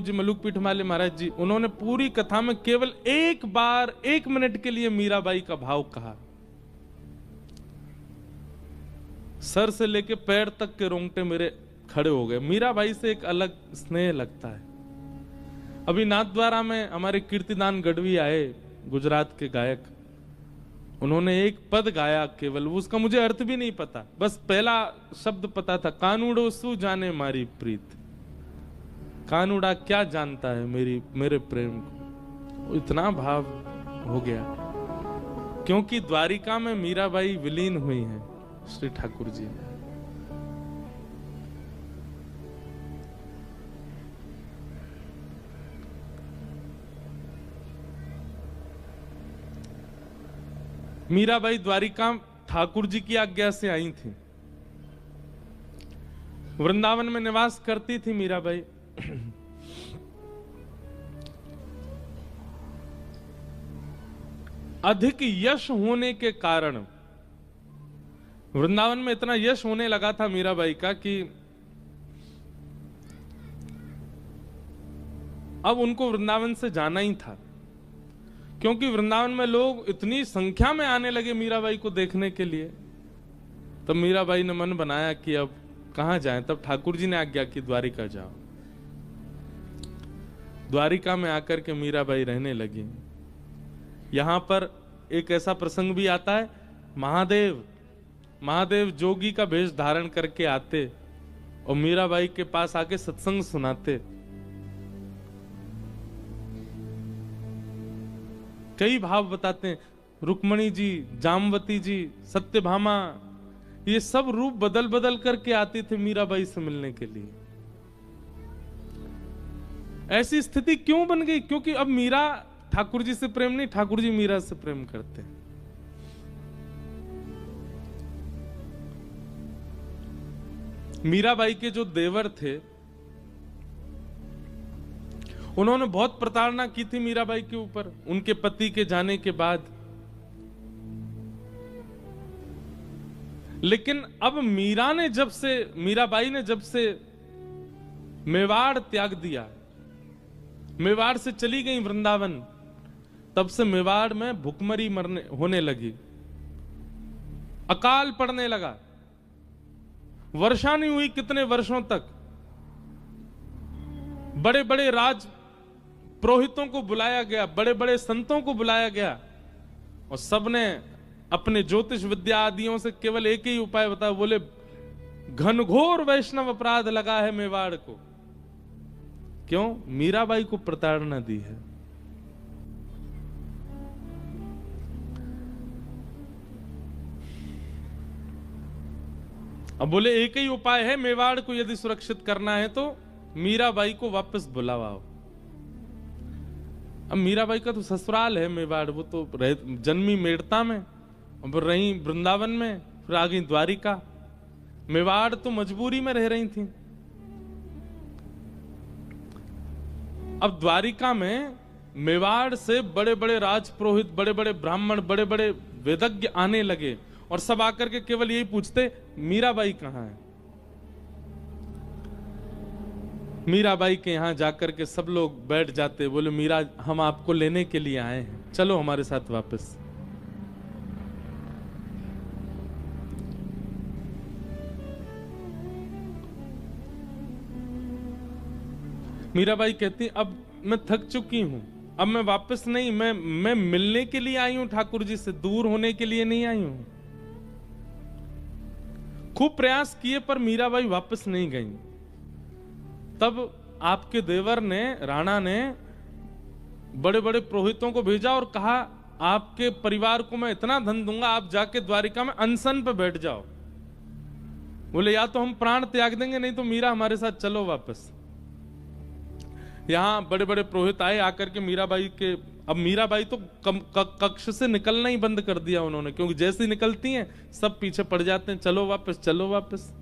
जी मलुकपीठ माले महाराज जी, उन्होंने पूरी कथा में केवल एक बार 1 मिनट के लिए मीराबाई का भाव कहा। सर से लेके पैर तक के रोंगटे मेरे खड़े हो गए। मीराबाई से एक अलग स्नेह लगता है। अभी नाथद्वारा में हमारे कीर्तिदान गढ़वी आए, गुजरात के गायक, उन्होंने एक पद गाया केवल, उसका मुझे अर्थ भी नहीं पता, बस पहला शब्द पता था, कानूड़ो सु जाने मारी प्रीत। कानूड़ा क्या जानता है मेरे प्रेम को। इतना भाव हो गया, क्योंकि द्वारिका में मीराबाई विलीन हुई हैं श्री ठाकुर जी। मीराबाई द्वारिका ठाकुर जी की आज्ञा से आई थी। वृंदावन में निवास करती थी मीराबाई। अधिक यश होने के कारण वृंदावन में इतना यश होने लगा था मीराबाई का कि अब उनको वृंदावन से जाना ही था, क्योंकि वृंदावन में लोग इतनी संख्या में आने लगे मीराबाई को देखने के लिए। तब मीराबाई ने मन बनाया कि अब कहां जाएं। तब ठाकुर जी ने आज्ञा की द्वारिका जाओ। द्वारिका में आकर के मीराबाई रहने लगी। यहां पर एक ऐसा प्रसंग भी आता है, महादेव जोगी का वेश धारण करके आते और मीराबाई के पास आके सत्संग सुनाते। कई भाव बताते हैं, रुक्मणी जी, जामवती जी, सत्यभामा, ये सब रूप बदल बदल करके आते थे मीराबाई से मिलने के लिए। ऐसी स्थिति क्यों बन गई? क्योंकि अब मीरा ठाकुर जी से प्रेम नहीं, ठाकुर जी मीरा से प्रेम करते हैं। मीराबाई के जो देवर थे, उन्होंने बहुत प्रताड़ना की थी मीराबाई के ऊपर उनके पति के जाने के बाद। लेकिन अब मीराबाई ने जब से मेवाड़ त्याग दिया, मेवाड़ से चली गई वृंदावन, तब से मेवाड़ में भुखमरी होने लगी, अकाल पड़ने लगा, वर्षा नहीं हुई कितने वर्षों तक। बड़े बड़े राज पुरोहितों को बुलाया गया, बड़े बड़े संतों को बुलाया गया, और सबने अपने ज्योतिष विद्या आदियों से केवल एक ही उपाय बताया। बोले घनघोर वैष्णव अपराध लगा है मेवाड़ को। क्यों? मीराबाई को प्रताड़ना दी है। अब बोले एक ही उपाय है, मेवाड़ को यदि सुरक्षित करना है तो मीराबाई को वापस बुलावाओ। अब मीराबाई का तो ससुराल है मेवाड़, वो तो जन्मी मेड़ता में, अब रही वृंदावन में, फिर आ गई द्वारिका। मेवाड़ तो मजबूरी में रह रही थी। अब द्वारिका में मेवाड़ से बड़े बड़े राजपुरोहित, बड़े बड़े ब्राह्मण, बड़े बड़े वेदज्ञ आने लगे, और सब आकर के केवल यही पूछते, मीराबाई कहां है? मीराबाई के यहां जाकर के सब लोग बैठ जाते, बोले मीरा, हम आपको लेने के लिए आए हैं, चलो हमारे साथ वापस। मीराबाई कहती, अब मैं थक चुकी हूं, अब मैं वापस नहीं, मैं मिलने के लिए आई हूं ठाकुर जी से, दूर होने के लिए नहीं आई हूं। खूब प्रयास किए पर मीराबाई वापस नहीं गई। तब आपके देवर ने, राणा ने, बड़े बड़े पुरोहितों को भेजा और कहा, आपके परिवार को मैं इतना धन दूंगा, आप जाके द्वारिका में अनशन पे बैठ जाओ। बोले या तो हम प्राण त्याग देंगे, नहीं तो मीरा हमारे साथ चलो वापस। यहां बड़े बड़े पुरोहित आए, आकर के मीराबाई के, अब मीराबाई तो कक्ष से निकलना ही बंद कर दिया उन्होंने, क्योंकि जैसे निकलती हैं सब पीछे पड़ जाते हैं, चलो वापस, चलो वापस।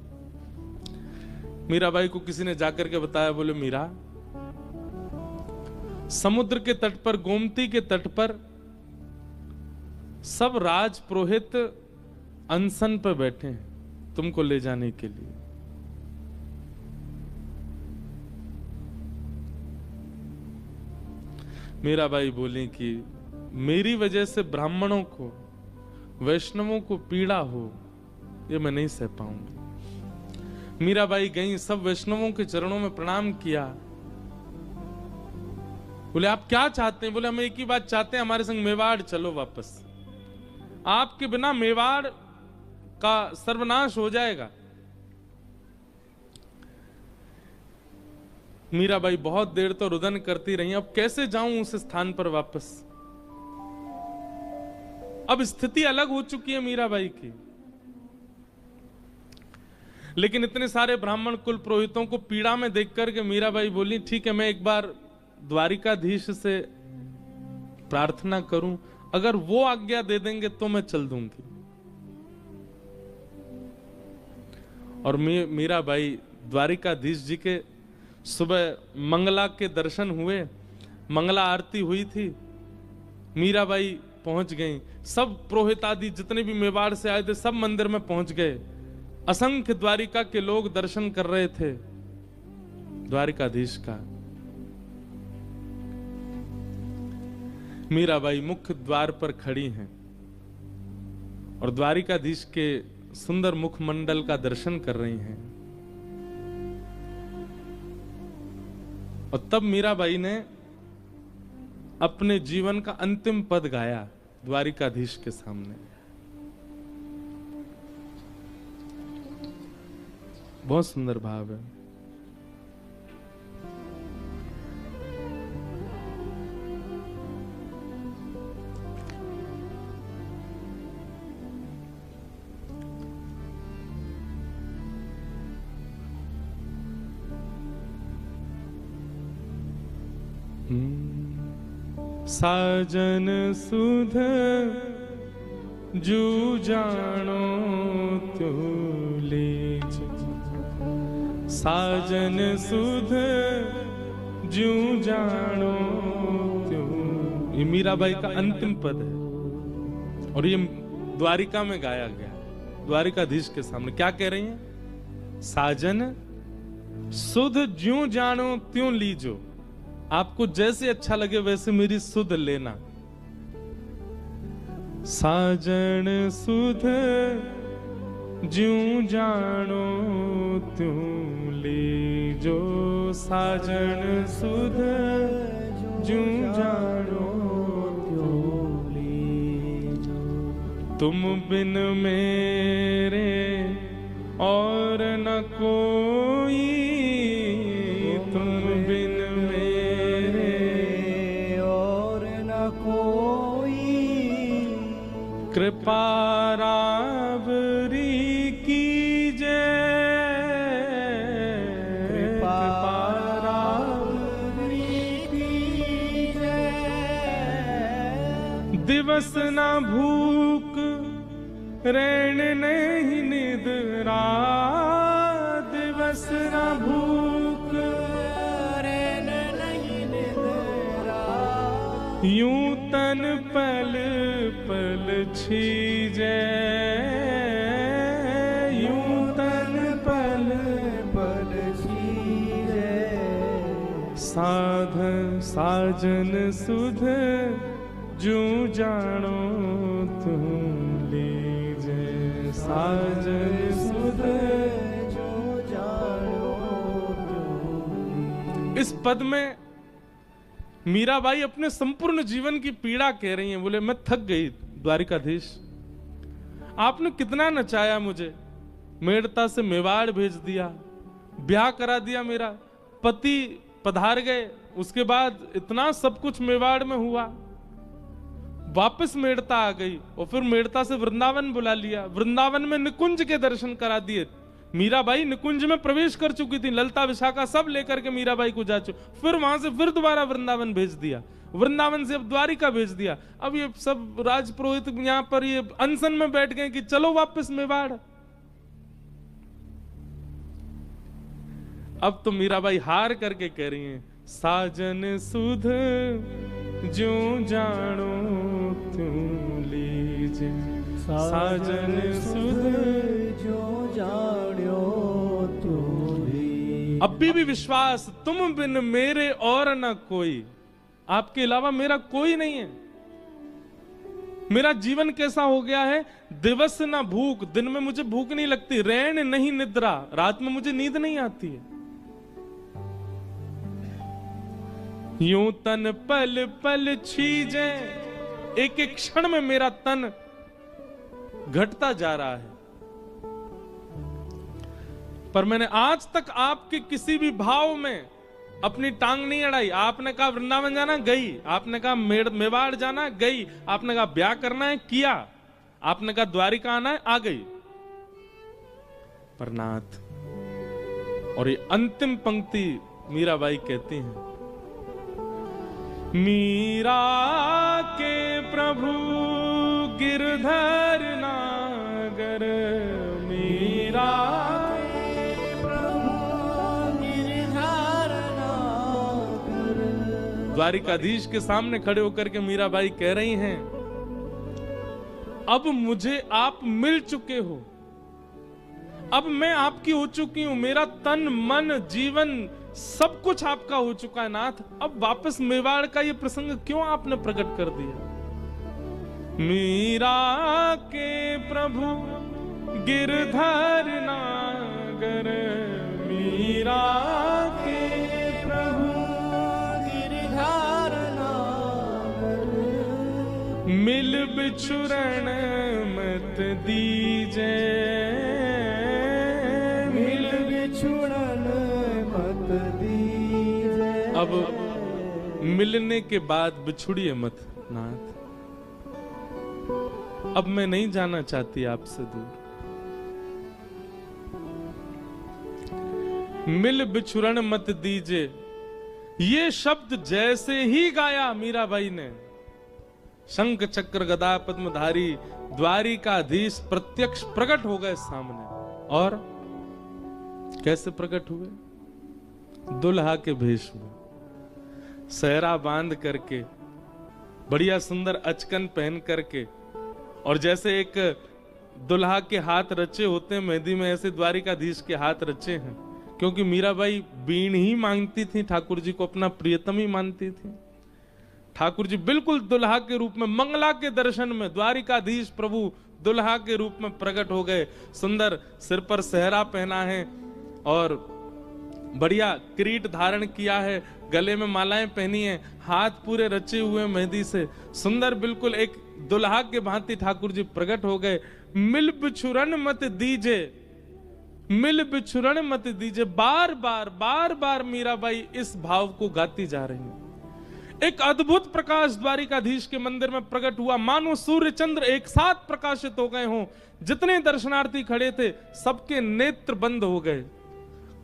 मीराबाई को किसी ने जाकर के बताया, बोले मीरा, समुद्र के तट पर, गोमती के तट पर सब राज पुरोहित अनशन पर बैठे हैं तुमको ले जाने के लिए। मीराबाई बोली कि मेरी वजह से ब्राह्मणों को, वैष्णवों को पीड़ा हो, ये मैं नहीं सह पाऊंगी। मीराबाई गई, सब वैष्णवों के चरणों में प्रणाम किया। बोले आप क्या चाहते हैं? बोले हम एक ही बात चाहते हैं, हमारे संग मेवाड़ चलो वापस। आपके बिना मेवाड़ का सर्वनाश हो जाएगा। मीराबाई बहुत देर तो रुदन करती रही, अब कैसे जाऊं उस स्थान पर वापस। अब स्थिति अलग हो चुकी है मीराबाई की। लेकिन इतने सारे ब्राह्मण कुल पुरोहितों को पीड़ा में देख करके मीराबाई बोली ठीक है, मैं एक बार द्वारिकाधीश से प्रार्थना करूं, अगर वो आज्ञा दे देंगे तो मैं चल दूंगी। और मीराबाई द्वारिकाधीश जी के सुबह मंगला के दर्शन हुए, मंगला आरती हुई थी, मीराबाई पहुंच गई। सब पुरोहित आदि जितने भी मेवाड़ से आए थे सब मंदिर में पहुंच गए। असंख्य द्वारिका के लोग दर्शन कर रहे थे द्वारिकाधीश का। मीराबाई मुख्य द्वार पर खड़ी हैं और द्वारिकाधीश के सुंदर मुखमंडल का दर्शन कर रही हैं। और तब मीराबाई ने अपने जीवन का अंतिम पद गाया द्वारिकाधीश के सामने। बहुत सुंदर भाव है। साजन सुध जू जानो तू लीज, साजन सुध जू जानो तू। ये मीराबाई का अंतिम पद है और ये द्वारिका में गाया गया, द्वारिकाधीश के सामने। क्या कह रही हैं? साजन सुध ज्यों जानो त्यों लीजो, आपको जैसे अच्छा लगे वैसे मेरी सुध लेना। साजन सुध ज्यों जानो त्यों लीजो, साजन सुध ज्यों जानो त्यों लीजो। तुम बिन मेरे और न कोई, तुम बिन कृपा रावरी कीजे, कृपा रावरी कीजे। दिवस न भूख रैन नहीं निद्रा, दिवस न भूख रैन नहीं निद्रा। यूं तन पल पल छीजे, यूं तन पल पल छीजे। साधन साजन सुध जूं जानो तुम लीजे, साजन सुध जूं जानो तुम। इस पद में मीराबाई अपने संपूर्ण जीवन की पीड़ा कह रही हैं। बोले मैं थक गई द्वारिकाधीश, आपने कितना नचाया मुझे, मेड़ता से मेवाड़ भेज दिया, ब्याह करा दिया, मेरा पति पधार गए, उसके बाद इतना सब कुछ मेवाड़ में हुआ, वापस मेड़ता आ गई और फिर मेड़ता से वृंदावन बुला लिया, वृंदावन में निकुंज के दर्शन करा दिए। मीराबाई निकुंज में प्रवेश कर चुकी थी, ललता विशाखा सब लेकर के मीराबाई को जा चुकी। फिर वहां से फिर दोबारा वृंदावन भेज दिया, वृंदावन से अब द्वारिका भेज दिया। अब ये सब राजपुरोहित यहाँ पर ये अनशन में बैठ गए कि चलो वापस मेवाड़। अब तो मीराबाई हार करके कह रही हैं, साजन सुध ज्यों जानो त्यों लीजे, साजन सुध ज्यों जानो त्यों लीजे। अब भी विश्वास, तुम बिन मेरे और न कोई, आपके अलावा मेरा कोई नहीं है। मेरा जीवन कैसा हो गया है, दिवस ना भूख, दिन में मुझे भूख नहीं लगती, रैन नहीं निद्रा, रात में मुझे नींद नहीं आती है। यूं तन पल पल छीजे, एक एक क्षण में मेरा तन घटता जा रहा है। पर मैंने आज तक आपके किसी भी भाव में अपनी टांग नहीं अड़ाई। आपने कहा वृंदावन जाना, गई। आपने कहा मेवाड़ जाना, गई। आपने कहा ब्याह करना है, किया। आपने कहा द्वारिका आना है, आ गई। पर नाथ, और ये अंतिम पंक्ति मीराबाई कहती हैं, मीरा के प्रभु गिरधर नागर, मीरा द्वारिकाधीश के सामने खड़े होकर के मीराबाई कह रही हैं, अब मुझे आप मिल चुके हो, अब मैं आपकी हो चुकी हूं, मेरा तन मन जीवन सब कुछ आपका हो चुका है नाथ। अब वापस मेवाड़ का ये प्रसंग क्यों आपने प्रकट कर दिया? मीरा के प्रभु गिरधर नागर, मीरा के मिल बिछुरण मत दीजे, मिल बिछुरण मत दीजे। अब मिलने के बाद बिछुड़िए मत नाथ। अब मैं नहीं जाना चाहती आपसे दूर। मिल बिछुरण मत दीजे, ये शब्द जैसे ही गाया मीराबाई ने, शंख चक्र गदा पद्मधारी द्वारिकाधीश प्रत्यक्ष प्रकट हो गए सामने। और कैसे प्रकट हुए? दुल्हा के भेष में, सहरा बांध करके, बढ़िया सुंदर अचकन पहन करके, और जैसे एक दुल्हा के हाथ रचे होते हैं मेहंदी में, ऐसे द्वारिकाधीश के हाथ रचे हैं। क्योंकि मीराबाई बीण ही मांगती थी, ठाकुर जी को अपना प्रियतम ही मानती थी। ठाकुर जी बिल्कुल दुल्हा के रूप में, मंगला के दर्शन में द्वारिकाधीश प्रभु दुल्हा के रूप में प्रकट हो गए। सुंदर सिर पर सहरा पहना है और बढ़िया किरीट धारण किया है, गले में मालाएं पहनी है, हाथ पूरे रचे हुए मेहंदी से, सुंदर बिल्कुल एक दुल्हा के भांति ठाकुर जी प्रकट हो गए। मिल बिछुरन मत दीजे, मिल बिछुरन मत दीजे, बार बार मीराबाई इस भाव को गाती जा रही है। एक अद्भुत प्रकाश द्वारिकाधीश के मंदिर में प्रकट हुआ, मानो सूर्य चंद्र एक साथ प्रकाशित हो गए हों। जितने दर्शनार्थी खड़े थे सबके नेत्र बंद हो गए,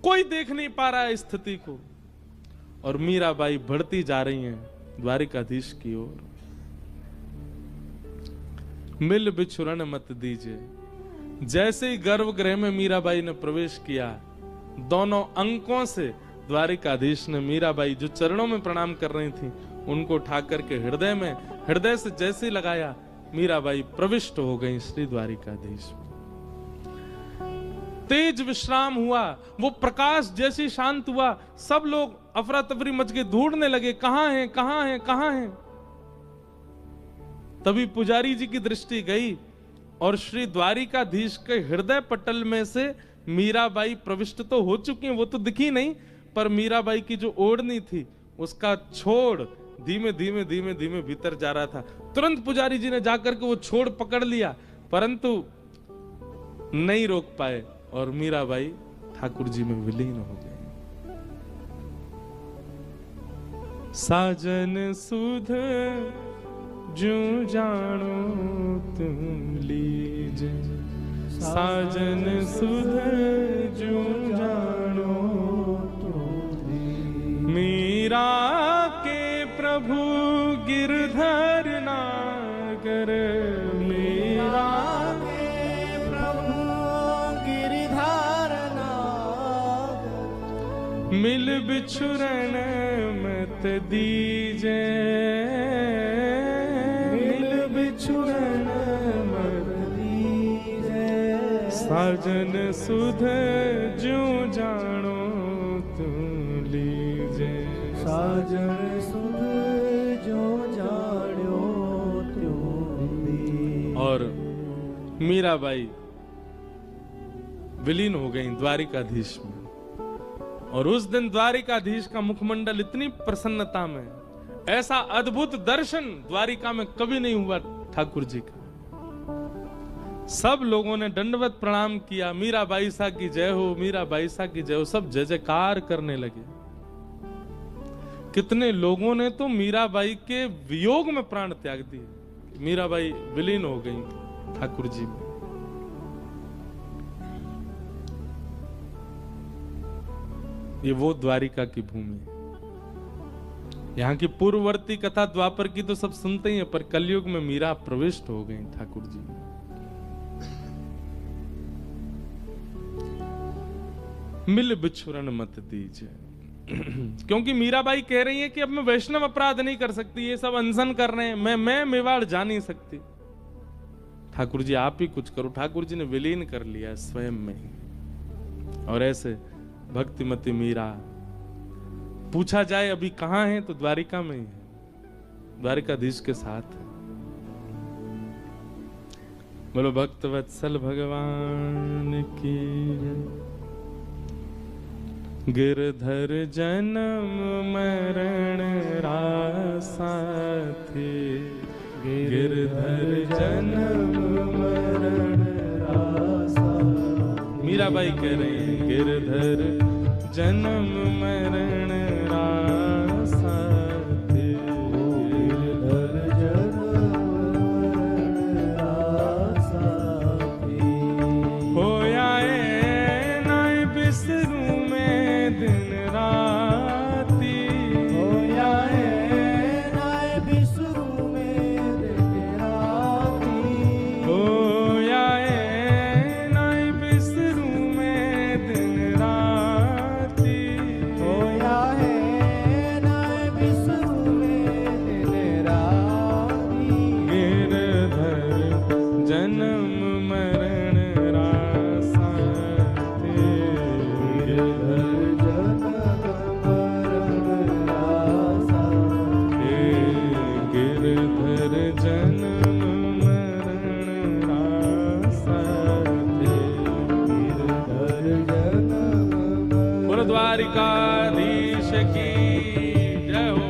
कोई देख नहीं पा रहा है स्थिति को। और मीराबाई बढ़ती जा रही हैं द्वारिकाधीश की ओर। मिल बिछुरन मत दीजिए। जैसे ही गर्भगृह में मीराबाई ने प्रवेश किया, दोनों अंकों से द्वारिकाधीश ने मीराबाई जो चरणों में प्रणाम कर रही थी उनको उठा करके हृदय में, हृदय से जैसे लगाया, मीराबाई प्रविष्ट हो गई श्री द्वारिकाधीश। तेज विश्राम हुआ, वो प्रकाश जैसे शांत हुआ, सब लोग अफरा तफरी मच के ढूंढने लगे, कहां है कहां है कहां है। तभी पुजारी जी की दृष्टि गई और श्री द्वारिकाधीश के हृदय पटल में से मीराबाई प्रविष्ट तो हो चुकी हैं, वो तो दिखी नहीं, पर मीराबाई की जो ओढ़नी थी उसका छोड़ धीमे धीमे धीमे धीमे भीतर जा रहा था। तुरंत पुजारी जी ने जाकर के वो छोड़ पकड़ लिया, परंतु नहीं रोक पाए और मीराबाई ठाकुर जी में विलीन हो गई। साजन सुध जो जानो तुम लीजे, साजन सुध जो जानो मीरा के प्रभु गिरधर नागर, मीरा के प्रभु गिरधर नागर, मिल बिछुरन मत दीजे, मिल बिछुरन मत दीजे, साजन सुध जो जानो तुम लीजे, साजन सुध मीराबाई विलीन हो गई द्वारिकाधीश में। और उस दिन द्वारिकाधीश का मुखमंडल इतनी प्रसन्नता में, ऐसा अद्भुत दर्शन द्वारिका में कभी नहीं हुआ ठाकुर जी का। सब लोगों ने दंडवत प्रणाम किया, मीराबाई सा की जय हो, मीराबाई सा की जय हो, सब जय जयकार करने लगे। कितने लोगों ने तो मीराबाई के वियोग में प्राण त्याग दिए। मीराबाई विलीन हो गई ठाकुर जी में। ये वो द्वारिका की भूमि है। यहाँ की पूर्ववर्ती कथा द्वापर की तो सब सुनते ही हैं, पर कलयुग में मीरा प्रविष्ट हो गई ठाकुर जी में। मिल बिछुरन मत दीजिए, क्योंकि मीराबाई कह रही है कि अब मैं वैष्णव अपराध नहीं कर सकती, ये सब अनशन कर रहे हैं, मैं मेवाड़ जा नहीं सकती। ठाकुर जी आप ही कुछ करो। ठाकुर जी ने विलीन कर लिया स्वयं में ही। और ऐसे भक्तिमती मीरा, पूछा जाए अभी कहां है तो द्वारिका में ही है, द्वारिकाधीश के साथ है। बोलो भक्त वत्सल भगवान की। गिरधर जन्म मरण रासा थे, गिरधर जन्म मरण रासा। मीराबाई कह रही है गिरधर जन्म मरण रासा थे, गिरधर जन्म मरण रासा थे। होया नाय बिसरू में दिन राती, होया नाय बिसरू में दिन राती, होया नाय बिसरू में दिन राती, होया नाय बिसरू में दिन राती। गिरधर जन्म मरण रासा थे, गिरधर जन्म मरण रासा थे, गिरधर जन्म मरण रासा थे, गिरधर जन्म। बोलो द्वारिकाधीश की जय हो।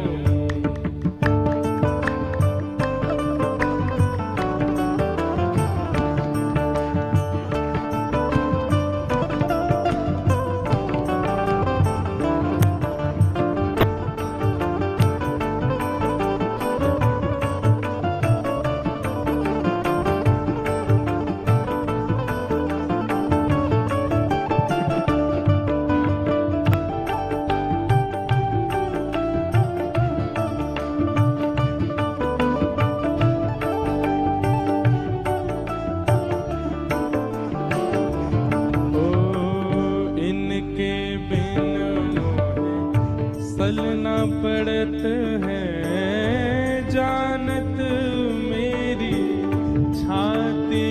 इनके बिन मोहे सलना पड़त है, जानत मेरी छाती।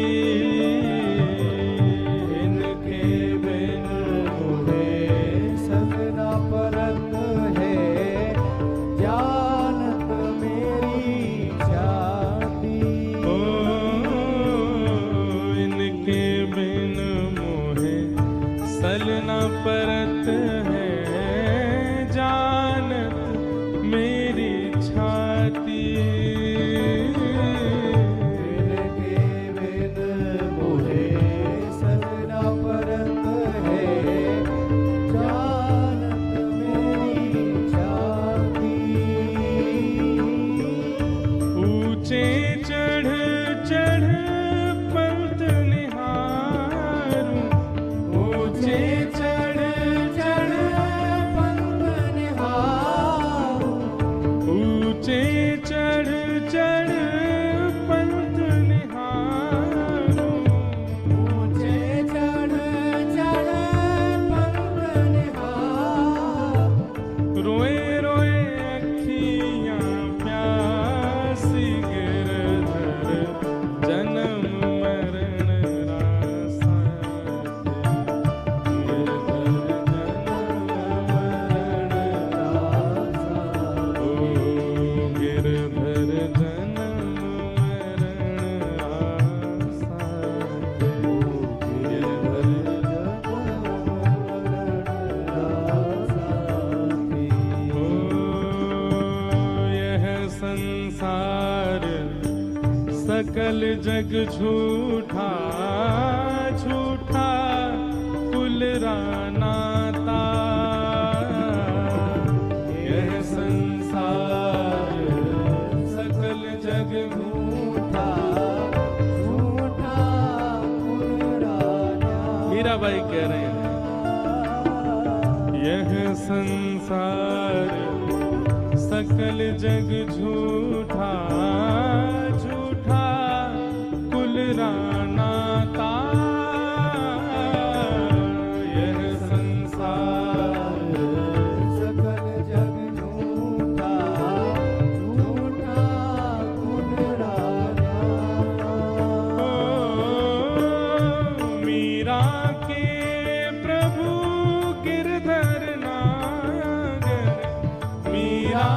इनके बिन मोहे सलना पड़त है, जानत मेरी छाती। ओ इनके बिन मोहे सलना परत है, जानत मेरी छाती। इनके बिन सकल जग झूठा झूठा कुल रानाता, यह संसार सकल जग झूठा झूठा कुल रानाता। मीराबाई कह रहे हैं यह संसार सकल जग झूठा झूठा कुल रानाता, यह संसार सकल जग झूठा झूठा कुल रानाता। मीरा के प्रभु गिरधर नागर, मीरा